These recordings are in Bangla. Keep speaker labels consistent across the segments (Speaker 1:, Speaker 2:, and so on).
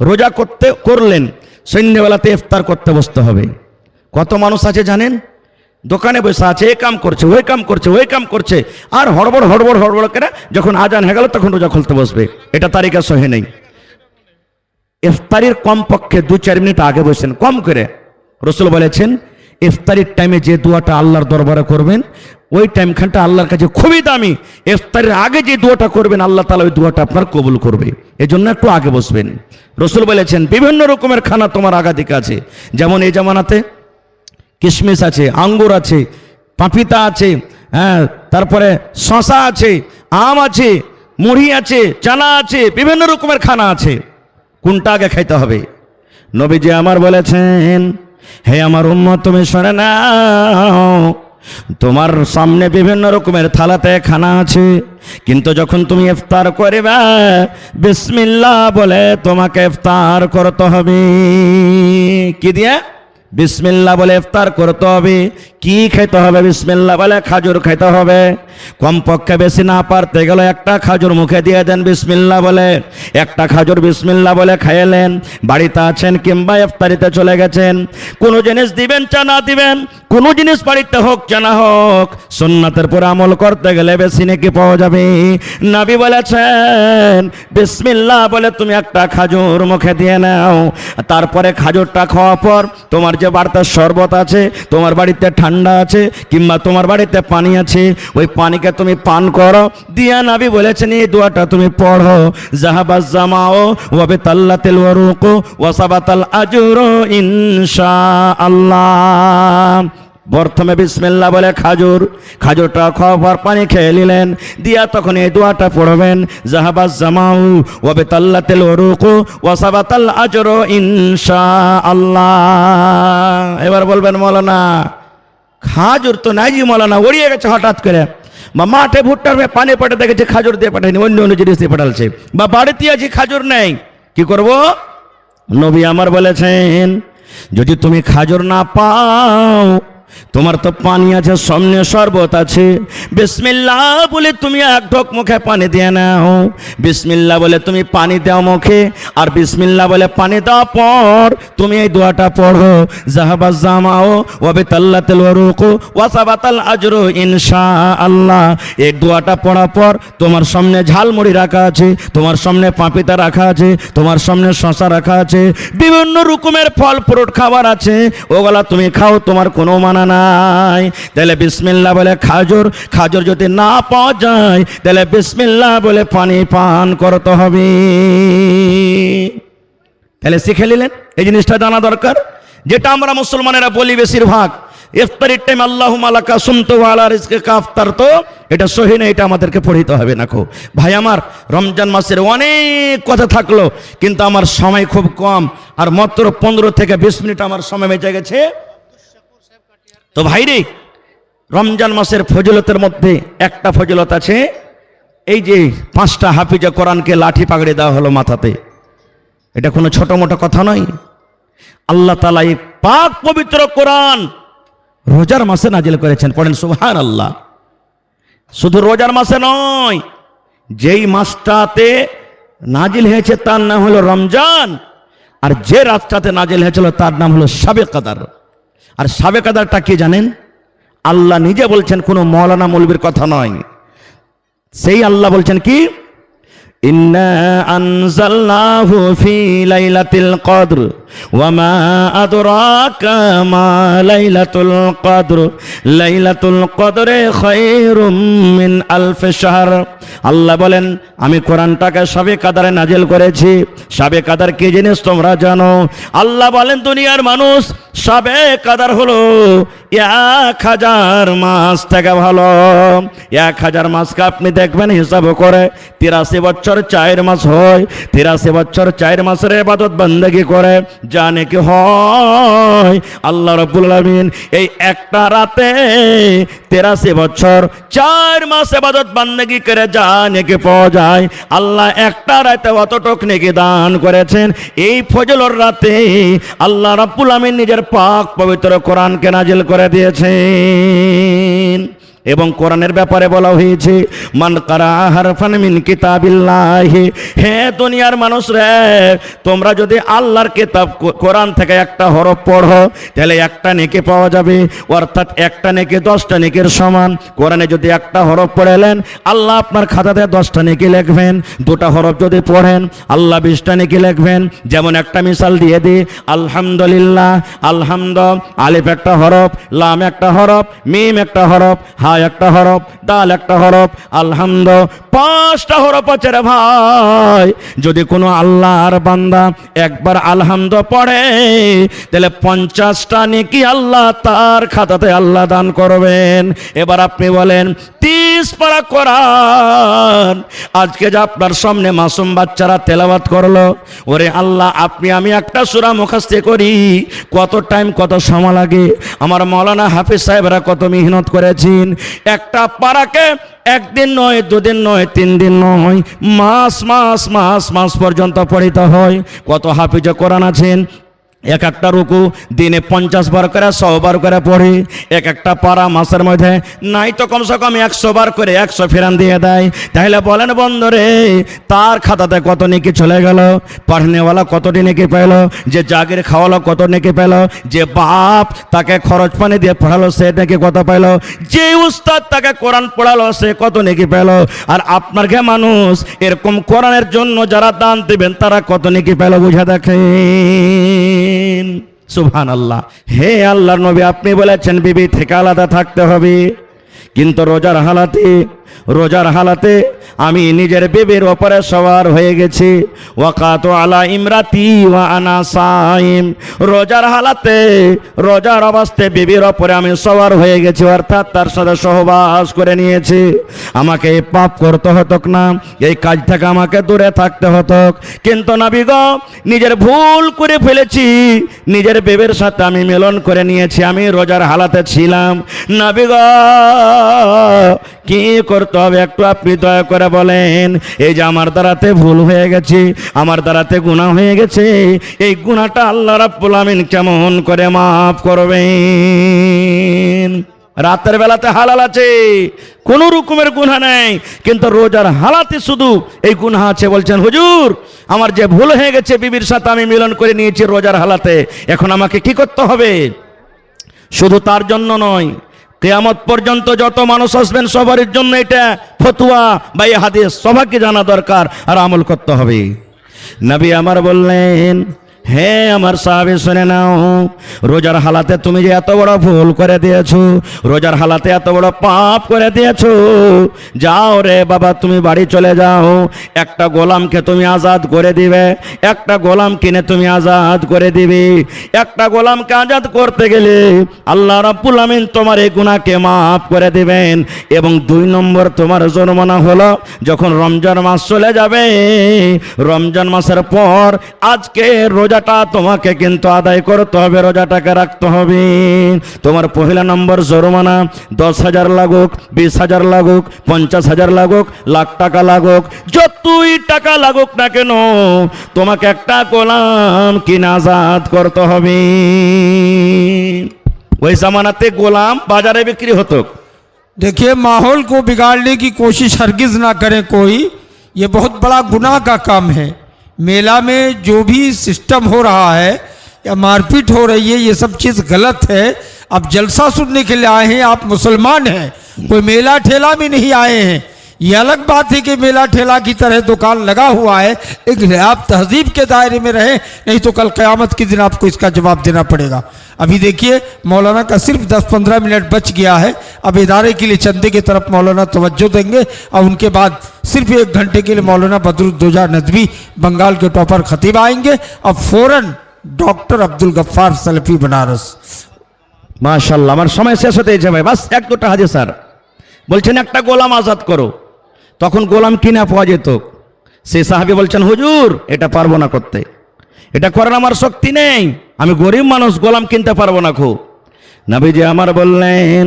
Speaker 1: রোজা করলেন, সন্ধ্যেবেলাতে ইফতার করতে বসতে হবে। কত মানুষ আছে জানেন? দোকানে বসে আছে, এ কাম করছে, ওই কাম করছে, ওই কাম করছে, আর হড়বড় হড়বড় হড়বড় করে যখন আজান হয়ে গেল তখন রোজা খুলতে বসবে। এটা তারিখা সহে নেই। ইফতারির কমপক্ষে 2-4 মিনিট আগে বসেন, কম করে। রাসূল বলেছেন ইফতারির টাইমে যে দোয়াটা আল্লাহর দরবারে করবেন ওই টাইমখানটা আল্লাহর কাছে খুবই দামি। ইফতারের আগে যে দোয়াটা করবেন আল্লাহ তাআলা ওই দোয়াটা আপনার কবুল করবে, এজন্য একটু আগে বসবেন। রাসূল বলেছেন বিভিন্ন রকমের খানা তোমার আগাদিকে আছে, যেমন এই জামানাতে কিশমিশ আছে, আঙ্গুর আছে, পাপিতা আছে, হ্যাঁ, তারপরে শশা আছে, আম আছে, মুড়ি আছে, চানা আছে, বিভিন্ন রকমের খানা আছে। কোনটা আগে খাইতে হবে? নবীজি আমার বলেছেন, হে আমার উম্মত তুমি শুনে নাও, তোমার সামনে বিভিন্ন রকমের থালাতে খানা আছে, কিন্তু যখন তুমি ইফতার করবে বিসমিল্লাহ বলে তোমাকে ইফতার করতে হবে। কি দিয়ে? বিসমিল্লাহ বলে ইফতার করতে হবে। কি খেতে হবে? বিসমিল্লাহ বলে খাজুর খেতে হবে। কমপক্ষে বেশি না পারতে গেলে একটা খাজুর মুখে দিয়ে দেন বিসমিল্লাহ বলে। একটা খাজুর বিসমিল্লাহ বলে খাইলেন। বাড়িতে আছেন কিংবা ইফতারিতে চলে গেছেন, কোনো জিনিস দিবেন চা না দিবেন, কোনো জিনিস বাড়িতে হোক চা না হোক, সুন্নাতের পর আমল করতে গেলে বেশি নেকি পাওয়া যাবে। নবী বলেছেন বিসমিল্লাহ বলে তুমি একটা খাজুর মুখে দিয়ে নাও, তারপরে খাজুরটা খাওয়ার পর তোমার যে বাড়িতে শরবত আছে, তোমার বাড়িতে ঠান্ডা আছে কিংবা তোমার বাড়িতে পানি আছে, ওই পানিকে তুমি পান করো। দিয়া নবী বলেছেন এই দোয়াটা তুমি পড়ো, জাহাবাজ জামাও ওয়া বিতাল্লাতিল ওয়ারুকু ওয়া সাবাতাল আজরু ইনশাআল্লাহ। প্রথমে বিসমিল্লাহ বলে খাজুরটা খাওয়ার পর পানি খেয়ে নিলেন, দিয়া তখন এই দোয়াটা পড়বেন, জাহাবাজ জামাউ ওয়া বিতাল্লাতিল ওয়ারুকু ওয়া সাবাতাল আজরু ইনশাআল্লাহ। এবার বলবেন মৌলানা খাজুর তো নাই জি, মৌলানা উড়িয়ে গেছে হঠাৎ করে, বা মাঠে ভুট্টার পানি পাঠে দেখেছে খাজুর দিয়ে পাঠায়নি, অন্য অন্য জিনিস দিয়ে পাঠালছে, বা বাড়িতে আছে খাজুর নেই, কি করব? নবী আমার বলেছেন যদি তুমি খাজুর না পাও, তোমার তো পানি আছে, সামনে শরবত আছে, বিসমিল্লাহ বলে তুমি এক ঢোক মুখে পানি দিয়ে নাও। বিসমিল্লাহ বলে তুমি পানি দাও মুখে, আর বিসমিল্লাহ বলে পানি দেওয়ার পর তুমি এই দোয়াটা পড়ো, জাহাবাজ জামাও ওয়া বিতাল্লাতিল ওয়ারুকু ওয়া সাবাতাল আজরু ইনশাআল্লাহ। এই দোয়াটা পড়ার পর তোমার সামনে ঝালমুড়ি রাখা আছে, তোমার সামনে পাপিতা রাখা আছে, তোমার সামনে শশা রাখা আছে, বিভিন্ন রকমের ফল ফ্রুট খাবার আছে, ওগুলা তুমি খাও, তোমার কোনো মানা নাই। তাহলে বিসমিল্লাহ বলে খাজুর যদি না পাওয়া যায় তাহলে বিসমিল্লাহ বলে পানি পান করতে হবে। তাহলে শিখে নিলেন, এই জিনিসটা জানা দরকার। যেটা আমরা মুসলমানেরা বলি বেশিরভাগ ইফতারির টাইম আল্লাহুম্মা লাকা সুমতু ওয়া আলা রিজকিকা আফতারতু, এটা সহি না, এটা আমাদেরকে পড়িতে হবে না। ভাই আমার, রমজান মাসের অনেক কথা থাকলো, কিন্তু আমার সময় খুব কম, আর মাত্র 15 থেকে 20 মিনিট আমার সময় বেঁচে গেছে। তো ভাইরে, রমজান মাসের ফজিলতের মধ্যে একটা ফজিলত আছে, এই যে 5টা হাফিজে কোরআনকে লাঠি পাগড়ি দেওয়া হলো মাথাতে, এটা কোনো ছোট মোটো কথা নয়। আল্লাহ তাআলা এই পাক পবিত্র কোরআন রোজার মাসে নাজিল করেছেন, পড়েন সুবহানাল্লাহ। শুধু রোজার মাসে নয়, যেই মাসটাতে নাজিল হয়েছে তার নাম হলো রমজান, আর যে রাতটাতে নাজিল হয়েছিল তার নাম হলো শাবে কদর। আর শাবে কদরটা কি জানেন? আল্লাহ নিজে বলছেন, কোনো মৌলানা মৌলবীর কথা নয়। সেই আল্লাহ বলছেন কি, ইন্না আনজালনাহু ফি লাইলাতিল কদর ওয়া মা আদরাকা মা লাইলাতুল কদর লাইলাতুল কদরে খায়রুম মিন আলফি শাহর। আল্লাহ বলেন আমি কোরআনটাকে শাবে কদরে নাজিল করেছি। শাবে কদর কি জিনিস তোমরা জানো? আল্লাহ বলেন দুনিয়ার মানুষ, শাবে কদর হলো 1000 মাস থেকে ভালো। 1000 মাসকে আপনি দেখবেন হিসাব করে 83 বছর 4 মাস হয়। 83 বছর 4 মাসের ইবাদত বندگی করে জানে কি হয়? আল্লাহ রাব্বুল আলামিন এই একটা রাতে 83 বছর 4 মাস ইবাদত বندگی করে জানে কি পাওয়া যায়। আল্লাহ একটা রাতে অতটুক নেকি দান করেছেন। এই ফজলর রাতে আল্লাহ রাব্বুল আলামিন নিজের পাক পবিত্র কোরআনকে নাজিল করে দিয়েছেন। এবং কোরআনের ব্যাপারে বলা হয়েছে মান কারা হারফান মিন কিতাবিল্লাহি। হে দুনিয়ার মানুষ রে, তোমরা যদি আল্লাহর কিতাব কোরআন থেকে একটা হরফ পড়ো তাহলে একটা নেকি পাওয়া যাবে, অর্থাৎ একটা নেকি 10টা নেকির সমান। কোরআনে যদি একটা হরফ পড়েলেন আল্লাহ আপনার খাতাতে 10টা নেকি লিখবেন, 2টা হরফ যদি পড়েন আল্লাহ 20টা নেকি লিখবেন। যেমন একটা মিসাল দিয়ে দিই, আলহামদুলিল্লাহ, আলহামদ আলিফ একটা হরফ, লাম একটা হরফ, মিম একটা হরফ, হা একটা হরফ, দাল একটা হরফ, আলহামদ 5টা হরফ আছে রে ভাই। যদি কোনো আল্লাহর বান্দা একবার আলহামদ পড়ে তাহলে 50টা নেকি আল্লাহ তার খাতাতে আল্লাহ দান করবেন। এবার আপনি বলেন 30 পারা কোরআন আজকে যে আপনার সামনে মাসুম বাচ্চারা তেলাওয়াত করলো, ওরে আল্লাহ আপনি আমি একটা সূরা মুখস্থ করি কত টাইম কত সময় লাগে? আমার মাওলানা হাফিজ সাহেবরা কত মেহনত করেছেন। একটা পারাকে একদিন নয়, 2 দিন নয়, 3 দিন নয়, মাস মাস মাস মাস পর্যন্ত পড়িতে হয়। কত হাফিজ কোরআন আছেন এক একটা রুকু দিনে 50 বার করে 100 বার করে পড়ে। এক একটা পারা মাসের মধ্যে নাই তো কমসে কম 100 বার করে 100 ফেরান দিয়ে দেয়। তাহলে বলেন বন্ধুরে তার খাতাতে কত নেকি চলে গেল? পড়নেওয়ালা কতটি নেকি পেল? যে জাগির খাওয়ালো কত নেকি পেল? যে বাপ তাকে খরচ পানি দিয়ে পড়ালো সে নেকি কত পেল? যে উস্তাদ তাকে কোরআন পড়ালো সে কত নেকি পেল? আর আপনার ঘে মানুষ এরকম কোরআনের জন্য যারা দান দিবেন তারা কত নেকি পেল বুঝা দেখেন। সুবহানাল্লাহ। হে আল্লাহর নবী আপনি বলেছেন বিবি থেকে আলাদা থাকতে হবে, কিন্তু রোজার হালাতে আমি নিজের বিবির ওপরে সওয়ার হয়ে গেছি। ওয়াকাতু আলা ইমরাতি ওয়া আনা সাইম। রোজার হালাতে রোজার অবস্থায় বিবির ওপরে আমি সওয়ার হয়ে গেছি, অর্থাৎ তার সাথে সহবাস করে নিয়েছি। আমাকে এই পাপ করতে হতো না, এই কাজ থেকে আমাকে দূরে থাকতে হতো, কিন্তু নবী গো নিজের ভুল করে ফেলেছি, নিজের বিবির সাথে আমি মিলন করে নিয়েছি, আমি রোজার হালাতে ছিলাম। নবী গো কি করতে হবে একটু আপনি দয়া করে বলেন। এই যে আমার দ্বারাতে ভুল হয়ে গেছে, আমার দ্বারাতে গুনাহ হয়ে গেছে, এই গুনাহটা আল্লাহ রাব্বুল আমিন কেমন করে মাফ করবেন? রাতের বেলাতে হালাল আছে, কোনো রকমের গুনাহ নেই, কিন্তু রোজার হালাতে শুধু এই গুনাহ আছে। বলছেন হুজুর আমার যে ভুল হয়ে গেছে, বিবির সাথে আমি মিলন করে নিয়েছি রোজার হালাতে, এখন আমাকে কি করতে হবে? শুধু তার জন্য নয়, কিয়ামত পর্যন্ত যত মানুষ আসবেন সবার জন্য এটা ফতোয়া বা এই হাদিস সবাইকে জানা দরকার আর আমল করতে হবে। নবী আমার বললেন, হে আমার সাহাবী শুনে নাও, রোজার হালাতে তুমি যে এত বড় ভুল করে দিয়েছো, রোজার হালাতে এত বড় পাপ করে দিয়েছো, যাও রে বাবা তুমি বাড়ি চলে যাও, একটা গোলামকে তুমি আজাদ করে দিবে, একটা গোলাম কিনে তুমি আজাদ করে দিবে। একটা গোলামকে আজাদ করতে গেলে আল্লাহ রাব্বুল আমিন তোমার এই গুনাহকে মাফ করে দিবেন। এবং 2 নম্বর তোমার জরিমানা হলো যখন রমজান মাস চলে যাবে, রমজান মাসের পর আজকে রোজাটা তোমাকে কিন্তু আদায় করতে হবে, রোজাটাকে রাখতে হবে। তোমার পহেলা নম্বর জরিমানা 10,000 লাগুক, 20,000 লাগুক, 50,000 লাগুক, লাখ টাকা লাগুক, যতই টাকা লাগুক না কেন তোমাকে একটা গোলাম কিনে আজাদ করতে হবে। ওই জামানাতে গোলাম বাজারে বিক্রি হতো।
Speaker 2: देखिए माहौल को बिगाड़ने की कोशिश हरगिज ना करें कोई, ये बहुत बड़ा गुनाह का काम है। मेला में जो भी सिस्टम हो रहा है या मारपीट हो रही है, ये सब चीज़ गलत है। आप जलसा सुनने के लिए आए हैं, आप मुसलमान हैं, कोई मेला ठेला में नहीं आए हैं। ये अलग बात है कि मेला ठेला की तरह दुकान लगा हुआ है, लेकिन आप तहजीब के दायरे में रहें, नहीं तो कल क़यामत के दिन आपको इसका जवाब देना पड़ेगा। अभी देखिए मौलाना का सिर्फ 10-15 मिनट बच गया है। अब इदारे के लिए चंदे की तरफ मौलाना तवज्जो देंगे और उनके बाद सिर्फ 1 घंटे के लिए मौलाना बदरुद्दोजा नदवी बंगाल के टॉपर खतीब आएंगे और फौरन डॉक्टर अब्दुल गफ्फार सलफी बनारस।
Speaker 1: মাশাআল্লাহ, আমার সময় শেষ হতে যাবে, বাস 1-2টা হাদিস স্যার বলছেন একটা গোলাম আজাদ করো। তখন গোলাম কিনা পাওয়া যেত। সেই সাহাবী বলছেন হুজুর এটা পারবো না করতে, এটা করার আমার শক্তি নেই, আমি গরিব মানুষ, গোলাম কিনতে পারবো না। খুব নবীজি আমার বললেন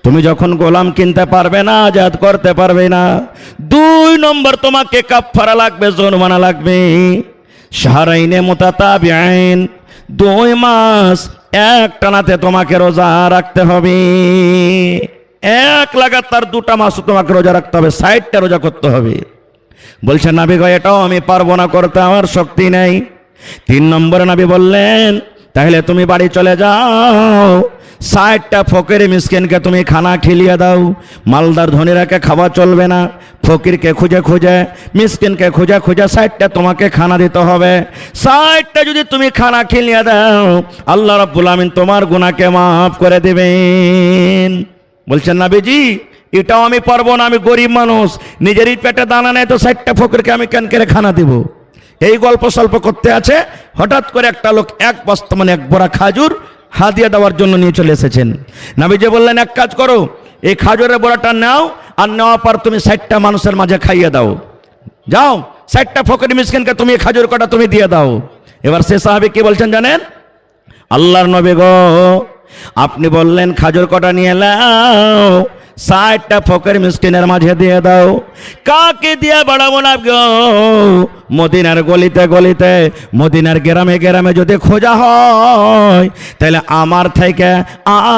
Speaker 1: তুমি যখন গোলাম কিনতে পারবে না, আজাদ করতে পারবে না, 2 নম্বর তোমাকে কাফারা লাগবে, জরিমানা লাগবে। শাহরাইনে মুতাতাবিআইন, 2 মাস এক টানাতে তোমাকে রোজা রাখতে হবে। এক লাগাতার 2টা মাস তোমাকে রোজা রাখতে হবে, 60টা রোজা করতে হবে। বলছে নবী গো এটাও আমি পারবো না করতে, আমার শক্তি নেই। 3 নম্বরে নবী বললেন তাহলে তুমি বাড়ি চলে যাও, 60টা ফকির মিসকিনকে তুমি খানা খিলিয়ে দাও। মালদার ধনীরাকে খাওয়া চলবে না, ফকিরকে খুঁজে খুঁজে, মিসকিনকে খুঁজে খুঁজে 60টা তোমাকে খানা দিতে হবে। 60টা যদি তুমি খানা খিলিয়ে দাও, আল্লাহ রাব্বুল আমিন তোমার গুনাহকে মাফ করে দেবেন। বলছেন নবীজি এটাও আমি পারবো না, আমি গরিব মানুষ, নিজেরই পেটে দানা নেই, তো 60টা ফকিরকে আমি কেন করে খানা দিব। এই গল্প স্বল্প করতে আছে, হঠাৎ করে একটা লোক এক বস্তা মানে এক বড়া খাজুর হাদিয়া দেওয়ার জন্য নিয়ে চলে এসেছেন। নবীজি বললেন এক কাজ করো, এই খাজুরের বড়াটা নাও, আর নেওয়ার পর তুমি 60টা মানুষের মাঝে খাইয়ে দাও। যাও 60টা ফকির মিসকিনকে তুমি খাজুর কটা তুমি দিয়ে দাও। এবার সে সাহাবী কি বলছেন জানেন? আল্লাহর নবী গো আপনি বললেন খাজুর কটা নিয়ে নাও, 60টা ফকির মিসকিনের মাঝে দিয়ে দাও। কাকে দিয়ে বাড়াবো না গো? মদিনার গলিতে গলিতে, মদিনার গ্রামে গ্রামে যদি খোঁজা হয়, তাহলে আমার থেকে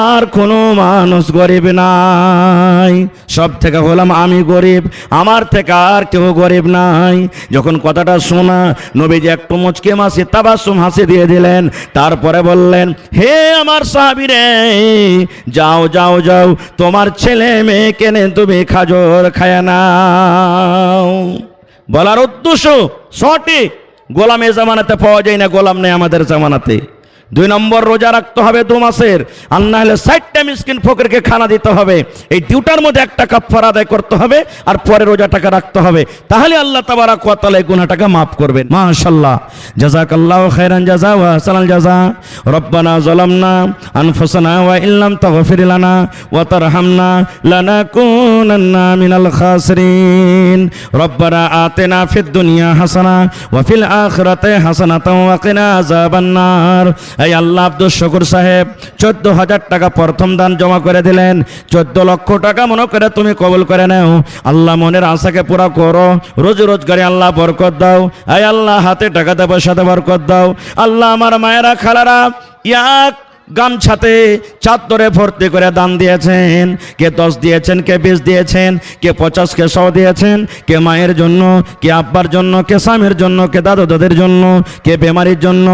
Speaker 1: আর কোনো মানুষ গরিব নাই। সব থেকে হলাম আমি গরিব, আমার থেকে আর কেউ গরিব নাই। যখন কথাটা শোনা, নবীজি একটু মুচকে মাসি তাবাসসুম হাসি দিয়ে দিলেন। তারপরে বললেন হে আমার সাহাবীরে, যাও যাও যাও, তোমার ছেলে মেয়ে কেনে তুমি খাজুর খায় নাও। বলার উদ্দেশ্য সঠিক, গোলাম এ জামানাতে পাওয়া যায় না, গোলাম নেই আমাদের জামানাতে। 2 নম্বর রোজা রাখতে হবে 2 মাসের, আর না হলে 60টা মিসকিন ফকিরকে খানা দিতে হবে। এই দুটার মধ্যে একটা কাফারা আদায় করতে হবে, আর পরে রোজাটাকে রাখতে হবে। তাহলে আল্লাহ তাবারক ওয়া তাআলা এই গুনাহটাকে মাফ করবেন। মাশাআল্লাহ, জাযাকাল্লাহু খাইরান জাযা ওয়া আহসানাল জাযা। রব্বানা যালামনা আনফুসানা ওয়া ইল্লাম তাগফির লানা ওয়া তারহামনা লানাকুনান্না মিনাল খাসিরিন। রব্বানা আতিনা ফিদ দুনিয়া হাসানা ওয়া ফিল আখিরাতি হাসানাতাও ওয়া কিনা আযাবান নার। এই আল্লাহ আব্দুল শুকুর সাহেব 14,000 টাকা প্রথম দান জমা করে দিলেন। 14 লক্ষ টাকা মনে করে তুমি কবুল করে নাও। আল্লাহ মনের আশাকে পুরা করো, রোজ রোজগারে আল্লাহ বরকত দাও। এই আল্লাহ হাতে টাকাতে পয়সাতে বরকত দাও। আল্লাহ আমার মায়েরা খালারা এক গামছাতে চাদরে ভর্তি করে দান দিয়েছেন, কে 10 দিয়েছেন, কে 20 দিয়েছেন, কে 50, কে 100 দিয়েছেন, কে মায়ের জন্য, কে আব্বার জন্য, কে স্বামীর জন্য, কে দাদু দাদের জন্য, কে বেমারির জন্য।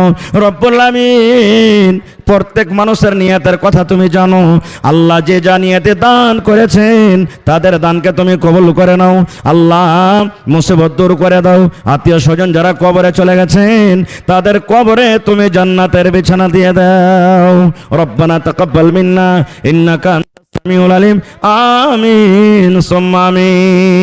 Speaker 1: রব্বুল আমিন প্রত্যেক মানুষের নিয়তের কথা তুমি জানো। আল্লাহ যে যা নিয়তে দান করেছেন তাদের দানকে তুমি কবুল করে নাও। আল্লাহ মুসিবত দূর করে দাও। আত্মীয় স্বজন যারা কবরে চলে গেছেন তাদের কবরে তুমি জান্নাতের বিছানা দিয়ে দাও। রব্বানা তাকাব্বাল মিন্না ইন্নাকা আনতাস সামিউল আলিম। আমিন সুম্মা আমিন।